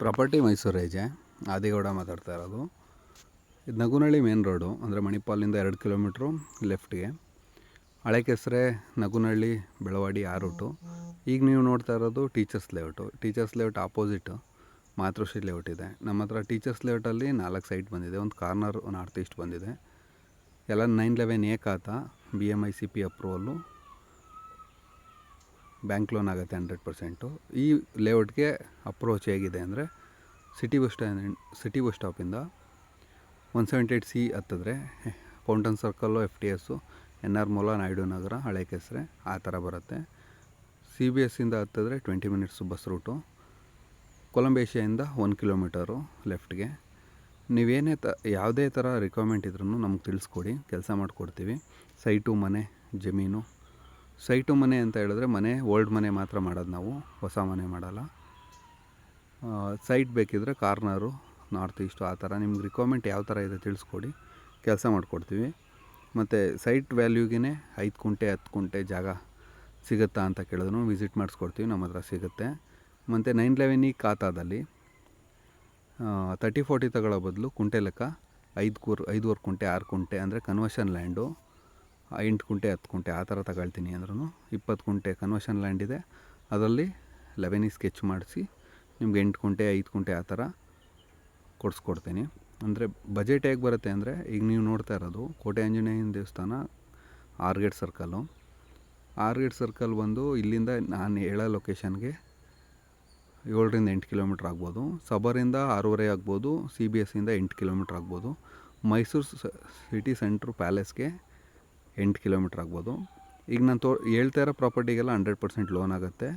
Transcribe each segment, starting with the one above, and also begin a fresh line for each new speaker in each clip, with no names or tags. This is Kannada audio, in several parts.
ಪ್ರಾಪರ್ಟಿ ಮೈಸೂರು ರೈಜೆ ಆದಿಗೌಡ ಮಾತಾಡ್ತಾ ಇರೋದು. ಇದು ನಗುನಳ್ಳಿ ಮೇನ್ ರೋಡು, ಅಂದರೆ ಮಣಿಪಾಲಿಂದ 2 ಕಿಲೋಮೀಟ್ರು ಲೆಫ್ಟ್ಗೆ. ಹಳೆ ಕೆಸರೆ ನಗುನಳ್ಳಿ ಬೆಳವಾಡಿ ಆ ರೂಟು. ಈಗ ನೀವು ನೋಡ್ತಾ ಇರೋದು teachers layout. Teachers layout opposite Matrushree layout ಇದೆ. ನಮ್ಮ ಹತ್ರ ಟೀಚರ್ಸ್ ಲೇಔಟಲ್ಲಿ 4 ಸೈಟ್ ಬಂದಿದೆ. ಒಂದು ಕಾರ್ನರ್ ನಾರ್ತ್ ಈಸ್ಟ್ ಬಂದಿದೆ. ಎಲ್ಲ 911A ಖಾತಾ, BMICP ಅಪ್ರೂವಲ್ಲು, ಬ್ಯಾಂಕ್ ಲೋನ್ ಆಗುತ್ತೆ 100%. ಈ ಲೇಔಟ್ಗೆ ಅಪ್ರೋಚ್ ಹೇಗಿದೆ ಅಂದರೆ ಸಿಟಿ ಬಸ್ ಸ್ಟಾಪಿಂದ 178C ಹತ್ತಿದ್ರೆ ಫೌಂಟನ್ ಸರ್ಕಲ್ಲು, FTS, NR ಮೂಲ, ನಾಯ್ಡು ನಗರ, ಹಳೆ ಕೆಸರೆ ಆ ಥರ ಬರುತ್ತೆ. CBS ಇಂದ ಹತ್ತಿದ್ರೆ 20 ಮಿನಿಟ್ಸು ಬಸ್ ರೂಟು. ಕೊಲಂಬೇಶಿಯಿಂದ 1 ಕಿಲೋಮೀಟರು ಲೆಫ್ಟ್ಗೆ. ನೀವೇನೇ ಯಾವುದೇ ಥರ ರಿಕ್ವೈರ್ಮೆಂಟ್ ಇದ್ರೂ ನಮ್ಗೆ ತಿಳಿಸ್ಕೊಡಿ, ಕೆಲಸ ಮಾಡಿಕೊಡ್ತೀವಿ. ಸೈಟು, ಮನೆ, ಜಮೀನು. ಸೈಟು ಮನೆ ಅಂತ ಹೇಳಿದ್ರೆ ಮನೆ, ಓಲ್ಡ್ ಮನೆ ಮಾತ್ರ ಮಾಡೋದು ನಾವು, ಹೊಸ ಮನೆ ಮಾಡಲ್ಲ. ಸೈಟ್ ಬೇಕಿದ್ದರೆ ಕಾರ್ನರು, ನಾರ್ತ್ ಈಸ್ಟು ಆ ಥರ ನಿಮ್ಗೆ ರಿಕ್ವೈರ್ಮೆಂಟ್ ಯಾವ ಥರ ಇದೆ ತಿಳಿಸ್ಕೊಡಿ, ಕೆಲಸ ಮಾಡಿಕೊಡ್ತೀವಿ. ಮತ್ತು ಸೈಟ್ ವ್ಯಾಲ್ಯೂಗೆ 5 ಕುಂಟೆ 10 ಕುಂಟೆ ಜಾಗ ಸಿಗುತ್ತಾ ಅಂತ ಕೇಳಿದ್ರು ವಿಸಿಟ್ ಮಾಡಿಸ್ಕೊಡ್ತೀವಿ, ನಮ್ಮ ಹತ್ರ ಸಿಗುತ್ತೆ. ಮತ್ತು 911E ಖಾತಾದಲ್ಲಿ 30-40 ತಗೊಳ್ಳೋ ಬದಲು ಕುಂಟೆ ಲೆಕ್ಕ 5 ಕುಂಟೆ 6 ಕುಂಟೆ ಅಂದರೆ ಕನ್ವರ್ಷನ್ ಲ್ಯಾಂಡು, 8 ಕುಂಟೆ 10 ಕುಂಟೆ ಆ ಥರ ತಗೊಳ್ತೀನಿ ಅಂದ್ರೂ 20 ಕುಂಟೆ ಕನ್ವರ್ಷನ್ ಲ್ಯಾಂಡ್ ಇದೆ. ಅದರಲ್ಲಿ 11E ಸ್ಕೆಚ್ ಮಾಡಿಸಿ ನಿಮ್ಗೆ 8 ಕುಂಟೆ 5 ಕುಂಟೆ ಆ ಥರ ಕೊಡಿಸ್ಕೊಡ್ತೀನಿ. ಅಂದರೆ ಬಜೆಟ್ ಹೇಗೆ ಬರುತ್ತೆ ಅಂದರೆ, ಈಗ ನೀವು ನೋಡ್ತಾ ಇರೋದು ಕೋಟೆ ಆಂಜನೇಯನ ದೇವಸ್ಥಾನ, ಆರ್ಗೇಟ್ ಸರ್ಕಲ್ಲು. ಆರ್ಗೇಟ್ ಸರ್ಕಲ್ ಬಂದು ಇಲ್ಲಿಂದ ನಾನು ಹೇಳೋ ಲೊಕೇಶನ್ಗೆ 7-8 ಕಿಲೋಮೀಟ್ರ್ ಆಗ್ಬೋದು. ಸಬರಿಂದ 6.5 ಆಗ್ಬೋದು. CBS ಇಂದ 8 ಕಿಲೋಮೀಟ್ರ್ ಆಗ್ಬೋದು. ಮೈಸೂರು ಸಿಟಿ ಸೆಂಟ್ರು ಪ್ಯಾಲೇಸ್ಗೆ 8 ಕಿಲೋಮೀಟ್ರ್ ಆಗ್ಬೋದು. ಈಗ ನಾನು ಹೇಳ್ತಾ ಇರೋ ಪ್ರಾಪರ್ಟಿಗೆಲ್ಲ 100% ಲೋನ್ ಆಗುತ್ತೆ.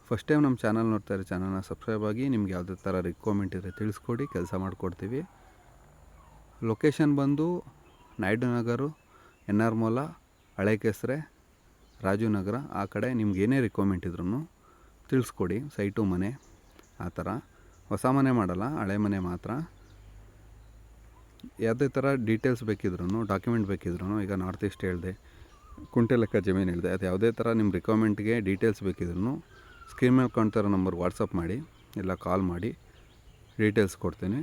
ಫಸ್ಟ್ ಟೈಮ್ ನಮ್ಮ ಚಾನಲ್ ನೋಡ್ತಾ ಇರೋ ಚಾನಲ್ನ ಸಬ್ಸ್ಕ್ರೈಬ್ ಆಗಿ, ನಿಮ್ಗೆ ಯಾವುದೇ ಥರ ರಿಕ್ವೈರ್ಮೆಂಟ್ ಇದ್ದರೆ ತಿಳಿಸ್ಕೊಡಿ, ಕೆಲಸ ಮಾಡಿಕೊಡ್ತೀವಿ. ಲೊಕೇಶನ್ ಬಂದು ನಾಯ್ಡು ನಗರ, NR ಮೂಲ, ಹಳೆ ಕೆಸರೆ, ರಾಜು ನಗರ ಆ ಕಡೆ. ನಿಮ್ಗೆ ಏನೇ ರಿಕ್ವೈರ್ಮೆಂಟ್ ಇದ್ರೂ ತಿಳಿಸ್ಕೊಡಿ. ಸೈಟು, ಮನೆ ಆ ಥರ. ಹೊಸ ಮನೆ ಮಾಡಲ್ಲ, ಹಳೆ ಮನೆ ಮಾತ್ರ. ಯಾವುದೇ ಥರ ಡೀಟೇಲ್ಸ್ ಬೇಕಿದ್ರೂ, ಡಾಕ್ಯುಮೆಂಟ್ ಬೇಕಿದ್ರೂ, ಈಗ ನಾರ್ತ್ ಈಸ್ಟ್ ಹೇಳಿದೆ, ಕುಂಟೆ ಲೆಕ್ಕ ಜಮೀನು ಹೇಳಿದೆ, ಅದು ಯಾವುದೇ ಥರ ನಿಮ್ಮ ರಿಕ್ವೈರ್ಮೆಂಟ್ಗೆ ಡೀಟೇಲ್ಸ್ ಬೇಕಿದ್ರೂ ಸ್ಕ್ರೀನ್ ಮೇಲೆ ಕಾಣ್ತಾ ಇರೋ ನಂಬರ್ ವಾಟ್ಸಪ್ ಮಾಡಿ, ಇಲ್ಲ ಕಾಲ್ ಮಾಡಿ ಡೀಟೇಲ್ಸ್ ಕೊಡ್ತೀನಿ.